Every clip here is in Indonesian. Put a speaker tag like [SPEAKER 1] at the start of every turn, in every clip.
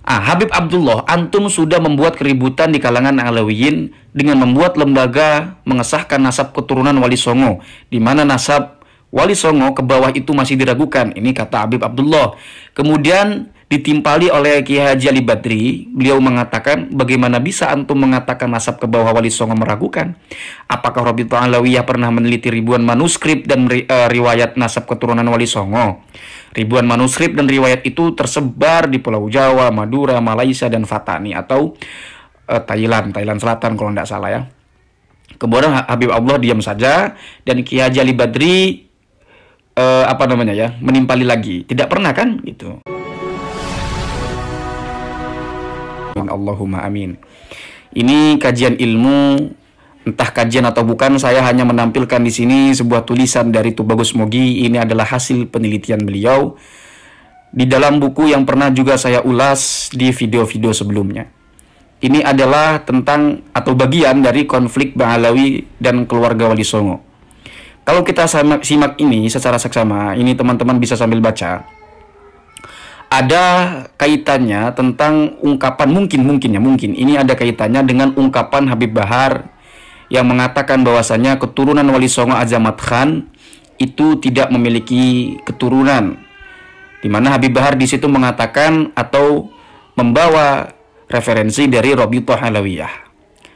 [SPEAKER 1] Habib Abdullah, antum sudah membuat keributan di kalangan Alawiyin dengan membuat lembaga mengesahkan nasab keturunan Wali Songo, di mana nasab Wali Songo ke bawah itu masih diragukan. Ini kata Habib Abdullah. Kemudian ditimpali oleh Kiai Haji Ali Badri, beliau mengatakan, bagaimana bisa antum mengatakan nasab ke bawah Wali Songo meragukan? Apakah Rabithah Alawiyah pernah meneliti ribuan manuskrip dan riwayat nasab keturunan Wali Songo? Ribuan manuskrip dan riwayat itu tersebar di Pulau Jawa, Madura, Malaysia, dan Fatani atau Thailand Selatan kalau tidak salah ya. Kemudian Habib Abdullah diam saja dan Kiai Haji Ali Badri menimpali lagi. Tidak pernah kan gitu. Allahumma amin. Ini kajian ilmu, entah kajian atau bukan, saya hanya menampilkan di sini sebuah tulisan dari Tubagus Mogi. Ini adalah hasil penelitian beliau di dalam buku yang pernah juga saya ulas di video-video sebelumnya. Ini adalah tentang atau bagian dari konflik Bang Alawi dan keluarga Wali Songo. Kalau kita simak ini secara seksama, ini teman-teman bisa sambil baca. Ada kaitannya tentang ungkapan mungkin ini ada kaitannya dengan ungkapan Habib Bahar yang mengatakan bahwasanya keturunan Wali Songo Azamat Khan itu tidak memiliki keturunan, di mana Habib Bahar di situ mengatakan atau membawa referensi dari Rabithah Alawiyah.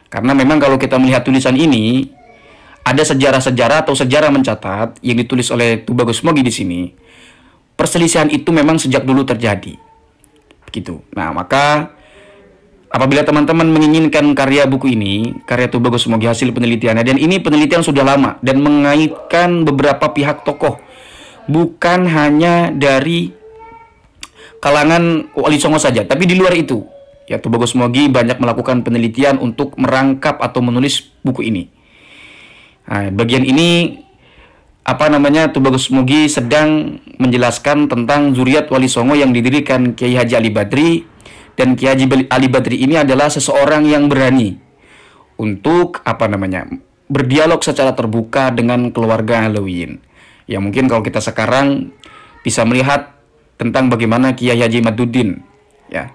[SPEAKER 1] Karena memang kalau kita melihat tulisan ini ada sejarah-sejarah atau sejarah mencatat yang ditulis oleh Tubagus Mogi di sini. Perselisihan itu memang sejak dulu terjadi. Begitu. Nah, maka apabila teman-teman menginginkan karya buku ini, karya Tubagus Mogi hasil penelitiannya, dan ini penelitian sudah lama dan mengaitkan beberapa pihak tokoh, bukan hanya dari kalangan Wali Songo saja, tapi di luar itu. Ya, Tubagus Mogi banyak melakukan penelitian untuk merangkap atau menulis buku ini. Nah, bagian ini Tubagus Mogi sedang menjelaskan tentang zuriat Wali Songo yang didirikan Kiai Haji Ali Badri, dan Kiai Haji Ali Badri ini adalah seseorang yang berani untuk berdialog secara terbuka dengan keluarga Alawiyin. Ya, mungkin kalau kita sekarang bisa melihat tentang bagaimana Kiai Haji Maduddin, ya,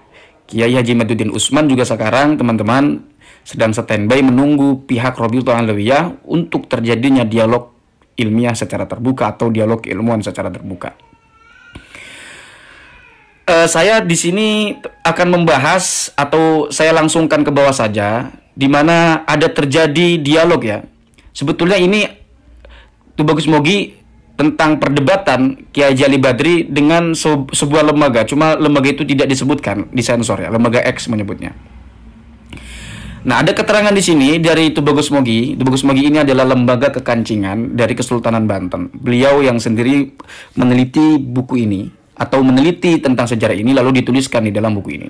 [SPEAKER 1] Kiai Haji Maduddin Usman juga sekarang teman-teman sedang standby menunggu pihak Rabithah Alawiyah untuk terjadinya dialog ilmiah secara terbuka atau dialog ilmuwan secara terbuka. Saya di sini akan membahas atau saya langsungkan ke bawah saja, di mana ada terjadi dialog ya. Sebetulnya ini Tubagus Mogi tentang perdebatan Kiai Haji Ali Badri dengan sebuah lembaga, cuma lembaga itu tidak disebutkan, disensor ya, lembaga X menyebutnya. Nah, ada keterangan di sini dari Tubagus Mogi. Tubagus Mogi ini adalah lembaga kekancingan dari Kesultanan Banten. Beliau yang sendiri meneliti buku ini atau meneliti tentang sejarah ini lalu dituliskan di dalam buku ini.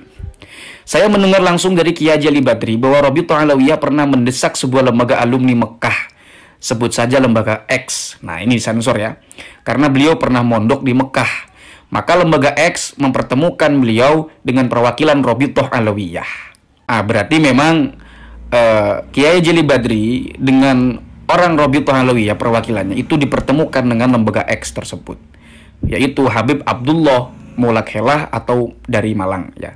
[SPEAKER 1] Saya mendengar langsung dari Kiai Haji Ali Badri bahwa Rabithah Alawiyah pernah mendesak sebuah lembaga alumni Mekah. Sebut saja lembaga X. Nah, ini sensor ya. Karena beliau pernah mondok di Mekah. Maka lembaga X mempertemukan beliau dengan perwakilan Rabithah Alawiyah. Berarti memang Kiai Haji Ali Badri dengan orang Rabithah Alawiyah perwakilannya itu dipertemukan dengan lembaga X tersebut, yaitu Habib Abdullah Maulakhelah atau dari Malang ya,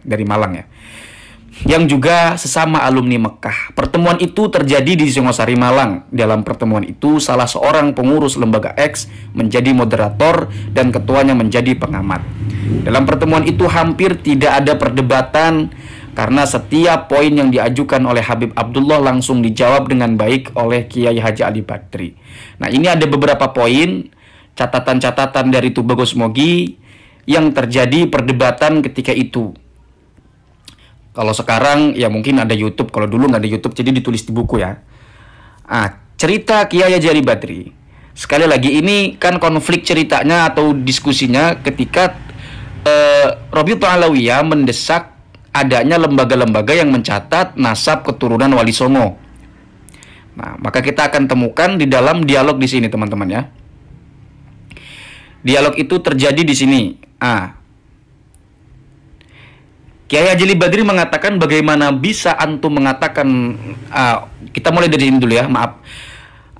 [SPEAKER 1] yang juga sesama alumni Mekah. Pertemuan itu terjadi di Singosari Malang. Dalam pertemuan itu salah seorang pengurus lembaga X menjadi moderator dan ketuanya menjadi pengamat. Dalam pertemuan itu hampir tidak ada perdebatan karena setiap poin yang diajukan oleh Habib Abdullah langsung dijawab dengan baik oleh Kiai Haji Ali Badri. Nah, ini ada beberapa poin, catatan-catatan dari Tubagus Mogi yang terjadi perdebatan ketika itu. Kalau sekarang ya mungkin ada YouTube, kalau dulu nggak ada YouTube jadi ditulis di buku ya. Cerita Kiai Haji Ali Badri. Sekali lagi ini kan konflik ceritanya atau diskusinya ketika Rabithah Alawiyah mendesak adanya lembaga-lembaga yang mencatat nasab keturunan Wali Songo. Nah, maka kita akan temukan di dalam dialog di sini, teman-teman ya. Dialog itu terjadi di sini. Kiai Haji Ali Badri mengatakan, bagaimana bisa antum mengatakan, kita mulai dari sini dulu ya, maaf.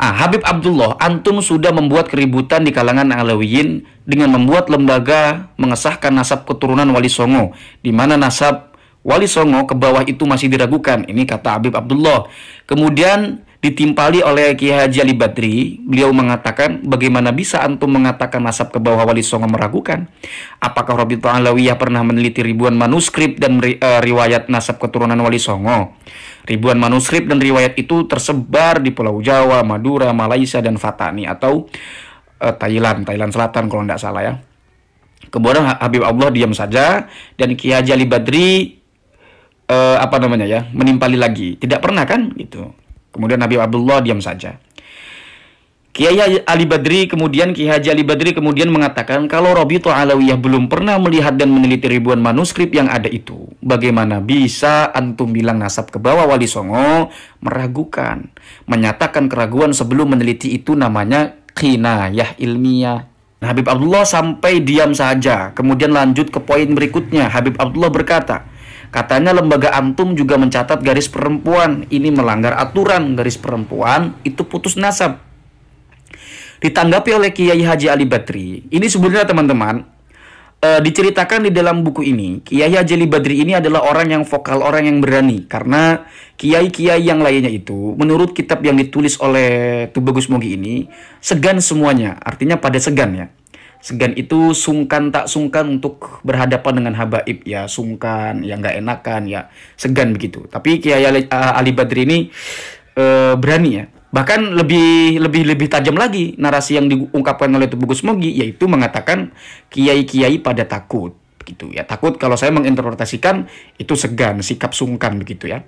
[SPEAKER 1] Habib Abdullah, antum sudah membuat keributan di kalangan Alawiyin dengan membuat lembaga mengesahkan nasab keturunan Wali Songo, di mana nasab Wali Songo ke bawah itu masih diragukan. Ini kata Habib Abdullah. Kemudian ditimpali oleh Kiai Haji Ali Badri. Beliau mengatakan, bagaimana bisa antum mengatakan nasab ke bawah Wali Songo meragukan? Apakah Rabi'ah Alawiyah pernah meneliti ribuan manuskrip dan riwayat nasab keturunan Wali Songo? Ribuan manuskrip dan riwayat itu tersebar di Pulau Jawa, Madura, Malaysia, dan Fatani atau Thailand Selatan kalau tidak salah ya. Kemudian Habib Abdullah diam saja dan Kiai Haji Ali Badri menimpali lagi. Tidak pernah kan gitu. Kemudian Habib Abdullah diam saja. Kiai Haji Ali Badri kemudian mengatakan kalau Rabi'ah Alawiyah belum pernah melihat dan meneliti ribuan manuskrip yang ada itu, bagaimana bisa antum bilang nasab ke bawah Wali Songo meragukan? Menyatakan keraguan sebelum meneliti itu namanya kinayah ilmiah. Nah, Habib Abdullah sampai diam saja. Kemudian lanjut ke poin berikutnya. Habib Abdullah berkata, katanya lembaga antum juga mencatat garis perempuan. Ini melanggar aturan garis perempuan, itu putus nasab. Ditanggapi oleh Kiai Haji Ali Badri. Ini sebenarnya teman-teman, diceritakan di dalam buku ini, Kiai Haji Ali Badri ini adalah orang yang vokal, orang yang berani. Karena kiai-kiai yang lainnya itu, menurut kitab yang ditulis oleh Tubagus Mogi ini, segan semuanya. Artinya pada segan ya. Segan itu sungkan tak sungkan untuk berhadapan dengan habaib ya, sungkan, ya nggak enakan ya, segan begitu. Tapi Kiai Ali Badri ini berani ya. Bahkan lebih tajam lagi narasi yang diungkapkan oleh Tubagus Mogi, yaitu mengatakan kiai-kiai pada takut begitu ya. Takut, kalau saya menginterpretasikan itu segan, sikap sungkan begitu ya.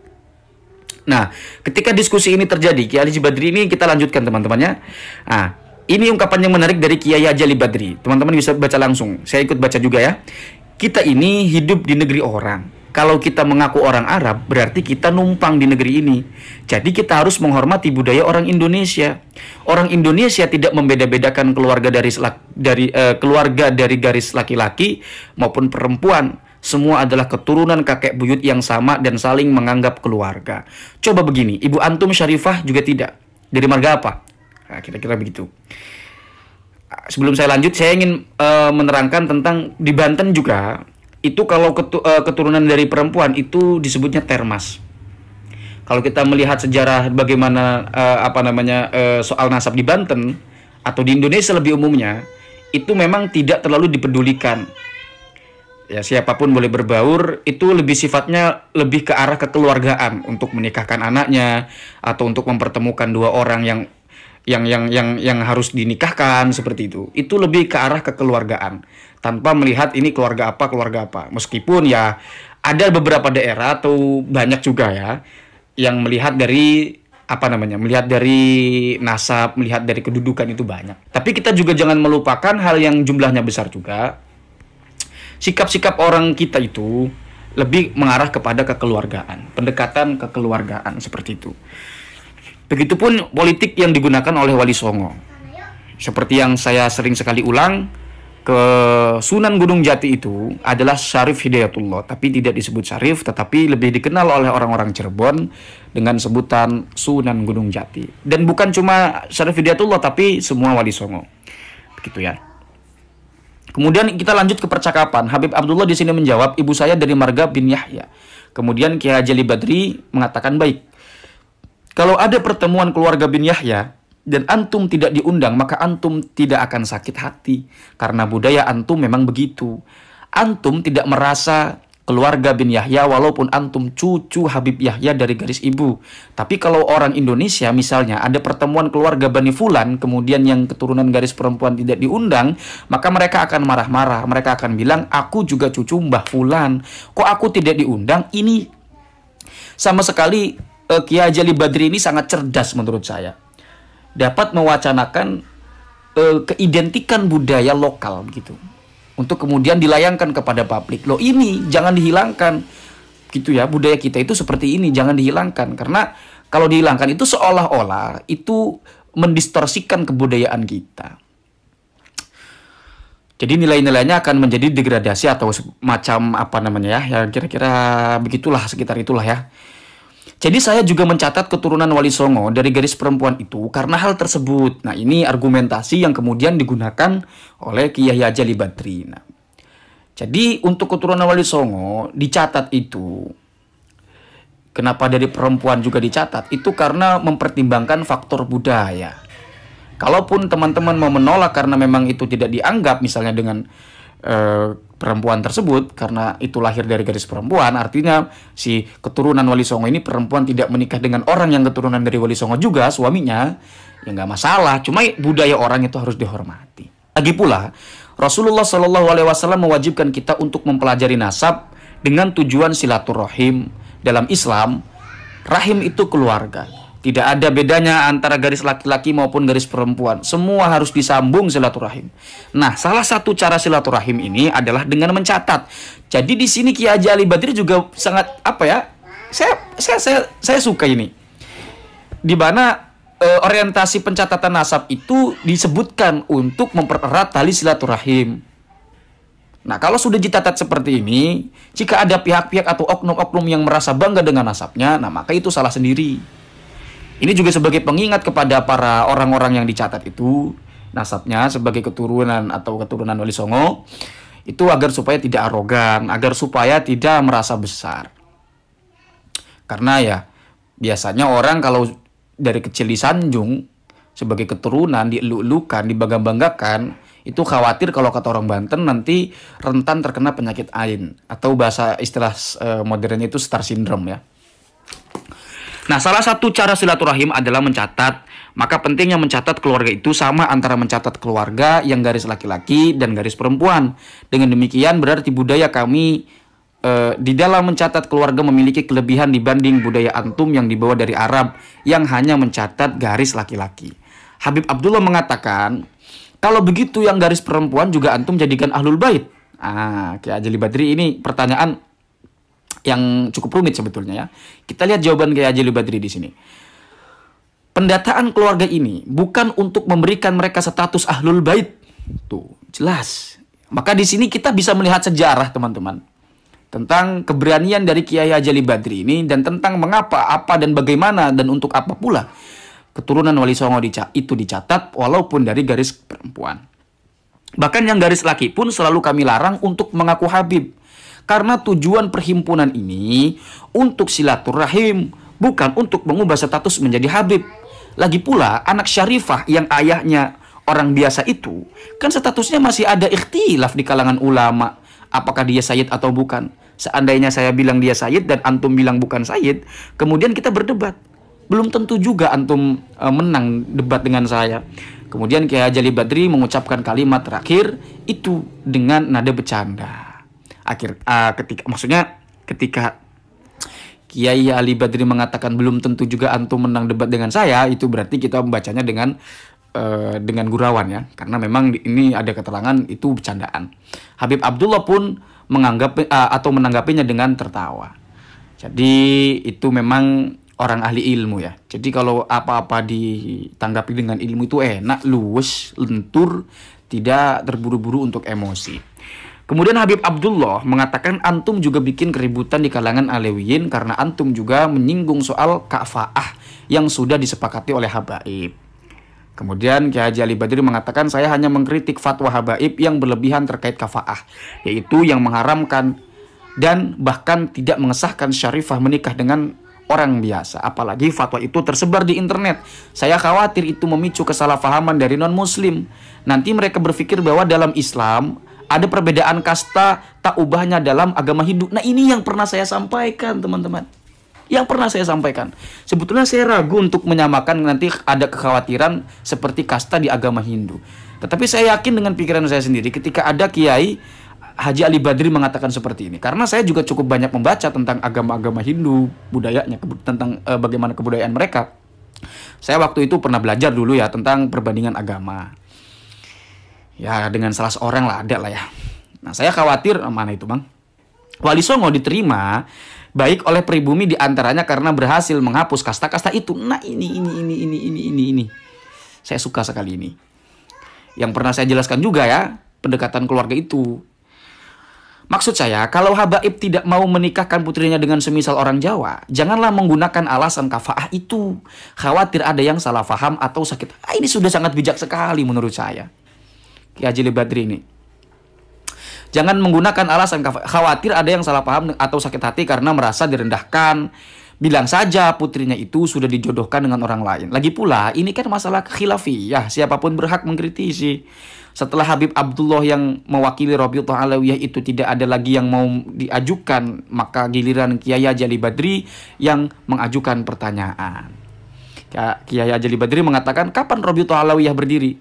[SPEAKER 1] Nah, ketika diskusi ini terjadi, Kiai Haji Badri ini kita lanjutkan teman-temannya. Nah, ini ungkapan yang menarik dari Kiai Haji Ali Badri. Teman-teman bisa baca langsung. Saya ikut baca juga ya. Kita ini hidup di negeri orang. Kalau kita mengaku orang Arab, berarti kita numpang di negeri ini. Jadi kita harus menghormati budaya orang Indonesia. Orang Indonesia tidak membeda-bedakan keluarga dari garis laki-laki maupun perempuan. Semua adalah keturunan kakek buyut yang sama dan saling menganggap keluarga. Coba begini, Ibu Antum Syarifah juga tidak. Dari marga apa? Nah, kira-kira begitu. Sebelum saya lanjut, saya ingin menerangkan tentang di Banten juga. Itu kalau keturunan dari perempuan itu disebutnya termas. Kalau kita melihat sejarah bagaimana soal nasab di Banten atau di Indonesia lebih umumnya, itu memang tidak terlalu dipedulikan. Ya, siapapun boleh berbaur, itu lebih sifatnya lebih ke arah kekeluargaan untuk menikahkan anaknya atau untuk mempertemukan dua orang yang harus dinikahkan seperti itu. Itu lebih ke arah kekeluargaan tanpa melihat ini keluarga apa. Meskipun ya ada beberapa daerah atau banyak juga ya yang melihat dari melihat dari nasab, melihat dari kedudukan itu banyak. Tapi kita juga jangan melupakan hal yang jumlahnya besar juga. Sikap-sikap orang kita itu lebih mengarah kepada kekeluargaan, pendekatan kekeluargaan seperti itu. Begitupun politik yang digunakan oleh Wali Songo. Seperti yang saya sering sekali ulang, ke Sunan Gunung Jati itu adalah Syarif Hidayatullah, tapi tidak disebut Syarif, tetapi lebih dikenal oleh orang-orang Cirebon dengan sebutan Sunan Gunung Jati. Dan bukan cuma Syarif Hidayatullah, tapi semua Wali Songo. Begitu ya. Kemudian kita lanjut ke percakapan. Habib Abdullah di sini menjawab, ibu saya dari marga bin Yahya. Kemudian Kiai Haji Ali Badri mengatakan, baik, kalau ada pertemuan keluarga bin Yahya dan antum tidak diundang, maka antum tidak akan sakit hati. Karena budaya antum memang begitu. Antum tidak merasa keluarga bin Yahya walaupun antum cucu Habib Yahya dari garis ibu. Tapi kalau orang Indonesia misalnya ada pertemuan keluarga Bani Fulan, kemudian yang keturunan garis perempuan tidak diundang, maka mereka akan marah-marah. Mereka akan bilang, aku juga cucu Mbah Fulan, kok aku tidak diundang? Ini sama sekali Kiai Haji Ali Badri ini sangat cerdas menurut saya. Dapat mewacanakan keidentikan budaya lokal gitu. Untuk kemudian dilayangkan kepada publik. Loh, ini jangan dihilangkan. Gitu ya, budaya kita itu seperti ini, jangan dihilangkan. Karena kalau dihilangkan itu seolah-olah itu mendistorsikan kebudayaan kita. Jadi nilai-nilainya akan menjadi degradasi atau macam ya kira-kira begitulah, sekitar itulah ya. Jadi saya juga mencatat keturunan Wali Songo dari garis perempuan itu karena hal tersebut. Nah, ini argumentasi yang kemudian digunakan oleh Kiai Haji Ali Badri. Nah, Jadi untuk keturunan Wali Songo dicatat itu, kenapa dari perempuan juga dicatat? Itu karena mempertimbangkan faktor budaya. Kalaupun teman-teman mau menolak karena memang itu tidak dianggap misalnya dengan perempuan tersebut, karena itu lahir dari garis perempuan, artinya si keturunan Wali Songo ini perempuan tidak menikah dengan orang yang keturunan dari Wali Songo juga, suaminya, ya nggak masalah. Cuma budaya orang itu harus dihormati. Lagi pula, Rasulullah Shallallahu Alaihi Wasallam mewajibkan kita untuk mempelajari nasab dengan tujuan silaturahim. Dalam Islam, rahim itu keluarga. Tidak ada bedanya antara garis laki-laki maupun garis perempuan. Semua harus disambung silaturahim. Nah, salah satu cara silaturahim ini adalah dengan mencatat. Jadi di sini Kiai Haji Ali Badri juga sangat apa ya? Saya suka ini. Di mana orientasi pencatatan nasab itu disebutkan untuk mempererat tali silaturahim. Nah, kalau sudah dicatat seperti ini, jika ada pihak-pihak atau oknum-oknum yang merasa bangga dengan nasabnya, nah maka itu salah sendiri. Ini juga sebagai pengingat kepada para orang-orang yang dicatat itu, nasabnya sebagai keturunan atau keturunan Wali Songo, itu agar supaya tidak arogan, agar supaya tidak merasa besar. Karena ya, biasanya orang kalau dari kecil disanjung, sebagai keturunan, dielu-elukan, dibangga-banggakan, itu khawatir kalau kata orang Banten nanti rentan terkena penyakit ain. Atau bahasa istilah modernnya itu star syndrome ya. Nah, salah satu cara silaturahim adalah mencatat. Maka pentingnya mencatat keluarga itu sama antara mencatat keluarga yang garis laki-laki dan garis perempuan. Dengan demikian berarti budaya kami di dalam mencatat keluarga memiliki kelebihan dibanding budaya antum yang dibawa dari Arab yang hanya mencatat garis laki-laki. Habib Abdullah mengatakan, kalau begitu yang garis perempuan juga antum jadikan ahlul bait. Kiai Haji Ali Badri ini pertanyaan yang cukup rumit sebetulnya ya. Kita lihat jawaban Kiai Haji Ali Badri di sini. Pendataan keluarga ini bukan untuk memberikan mereka status ahlul bait. Tuh, jelas. Maka di sini kita bisa melihat sejarah, teman-teman, tentang keberanian dari Kiai Haji Ali Badri ini dan tentang mengapa, apa dan bagaimana dan untuk apa pula keturunan Wali Songo itu dicatat walaupun dari garis perempuan. Bahkan yang garis laki pun selalu kami larang untuk mengaku Habib. Karena tujuan perhimpunan ini untuk silaturahim, bukan untuk mengubah status menjadi Habib. Lagi pula anak syarifah yang ayahnya orang biasa itu, kan statusnya masih ada ikhtilaf di kalangan ulama. Apakah dia sayyid atau bukan? Seandainya saya bilang dia sayyid dan antum bilang bukan sayyid, kemudian kita berdebat. Belum tentu juga antum menang debat dengan saya. Kemudian Kiai Haji Ali Badri mengucapkan kalimat terakhir itu dengan nada bercanda. Ketika Kiai Ali Badri mengatakan belum tentu juga antum menang debat dengan saya, itu berarti kita membacanya dengan gurauan ya, karena memang ini ada keterangan itu bercandaan. Habib Abdullah pun menanggapinya dengan tertawa. Jadi itu memang orang ahli ilmu ya. Jadi kalau apa-apa ditanggapi dengan ilmu itu enak, luwes, lentur, tidak terburu-buru untuk emosi. Kemudian Habib Abdullah mengatakan antum juga bikin keributan di kalangan Alewiyin karena antum juga menyinggung soal ka'fa'ah yang sudah disepakati oleh habaib. Kemudian Kiai Haji Ali Badri mengatakan saya hanya mengkritik fatwa habaib yang berlebihan terkait ka'fa'ah, yaitu yang mengharamkan dan bahkan tidak mengesahkan syarifah menikah dengan orang biasa. Apalagi fatwa itu tersebar di internet. Saya khawatir itu memicu kesalahpahaman dari non-muslim. Nanti mereka berpikir bahwa dalam Islam ada perbedaan kasta tak ubahnya dalam agama Hindu. Nah, ini yang pernah saya sampaikan, teman-teman. Yang pernah saya sampaikan. Sebetulnya saya ragu untuk menyamakan, nanti ada kekhawatiran seperti kasta di agama Hindu. Tetapi saya yakin dengan pikiran saya sendiri ketika ada Kiai Haji Ali Badri mengatakan seperti ini. Karena saya juga cukup banyak membaca tentang agama-agama Hindu, budayanya, tentang bagaimana kebudayaan mereka. Saya waktu itu pernah belajar dulu ya tentang perbandingan agama. Ya dengan salah seorang lah ada lah ya. Nah saya khawatir mana itu bang, Wali Songo diterima baik oleh pribumi diantaranya karena berhasil menghapus kasta-kasta itu. Nah ini saya suka sekali ini. Yang pernah saya jelaskan juga ya pendekatan keluarga itu. Maksud saya kalau habaib tidak mau menikahkan putrinya dengan semisal orang Jawa, janganlah menggunakan alasan kafa'ah itu. Khawatir ada yang salah paham atau sakit. Ini sudah sangat bijak sekali menurut saya Kiai Haji Ali Badri ini. Jangan menggunakan alasan khawatir ada yang salah paham atau sakit hati karena merasa direndahkan. Bilang saja putrinya itu sudah dijodohkan dengan orang lain. Lagi pula, ini kan masalah khilafiyah. Siapapun berhak mengkritisi. Setelah Habib Abdullah yang mewakili Rabi'atul Alawiyah itu tidak ada lagi yang mau diajukan, maka giliran Kiai Haji Ali Badri yang mengajukan pertanyaan. Kiai Haji Ali Badri mengatakan, kapan Rabi'atul Alawiyah berdiri?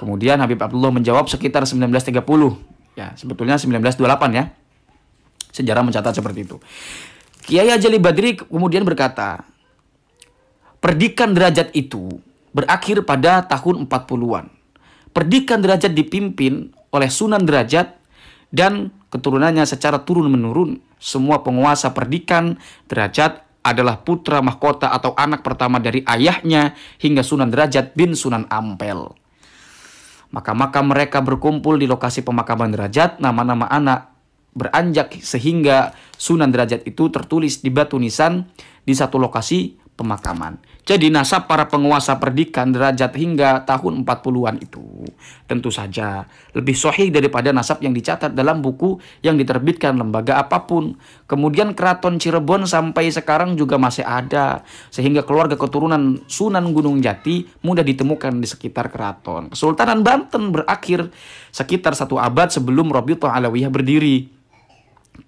[SPEAKER 1] Kemudian Habib Abdullah menjawab sekitar 1930. Ya, sebetulnya 1928 ya. Sejarah mencatat seperti itu. Kiai Haji Ali Badri kemudian berkata, perdikan derajat itu berakhir pada tahun 40-an. Perdikan derajat dipimpin oleh Sunan Derajat dan keturunannya secara turun-menurun. Semua penguasa perdikan derajat adalah putra mahkota atau anak pertama dari ayahnya hingga Sunan Derajat bin Sunan Ampel. Maka mereka berkumpul di lokasi pemakaman derajat, nama-nama anak beranjak sehingga Sunan Derajat itu tertulis di batu nisan di satu lokasi pemakaman. Jadi nasab para penguasa perdikan derajat hingga tahun 40-an itu tentu saja lebih sahih daripada nasab yang dicatat dalam buku yang diterbitkan lembaga apapun. Kemudian keraton Cirebon sampai sekarang juga masih ada, sehingga keluarga keturunan Sunan Gunung Jati mudah ditemukan di sekitar keraton. Kesultanan Banten berakhir sekitar 1 abad sebelum Rabi'atul Alawiyah berdiri.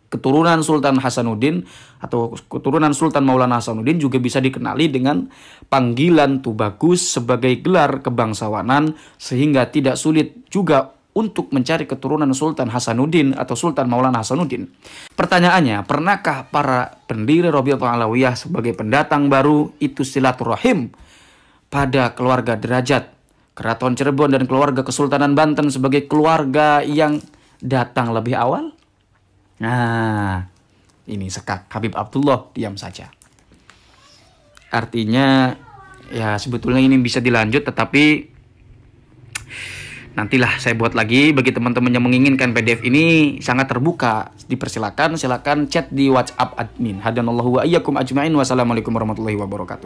[SPEAKER 1] Keturunan Sultan Hasanuddin atau keturunan Sultan Maulana Hasanuddin juga bisa dikenali dengan panggilan Tubagus sebagai gelar kebangsawanan, sehingga tidak sulit juga untuk mencari keturunan Sultan Hasanuddin atau Sultan Maulana Hasanuddin. Pertanyaannya, pernahkah para pendiri Rabi'atul Alawiyah sebagai pendatang baru itu silaturahim pada keluarga derajat Keraton Cirebon dan keluarga Kesultanan Banten sebagai keluarga yang datang lebih awal? Nah, ini sekak Habib Abdullah diam saja. Artinya ya sebetulnya ini bisa dilanjut, tetapi nantilah saya buat lagi. Bagi teman-teman yang menginginkan PDF ini sangat terbuka, silakan chat di WhatsApp admin. Hadanallahu wa iyyakum ajmain. Wassalamualaikum warahmatullahi wabarakatuh.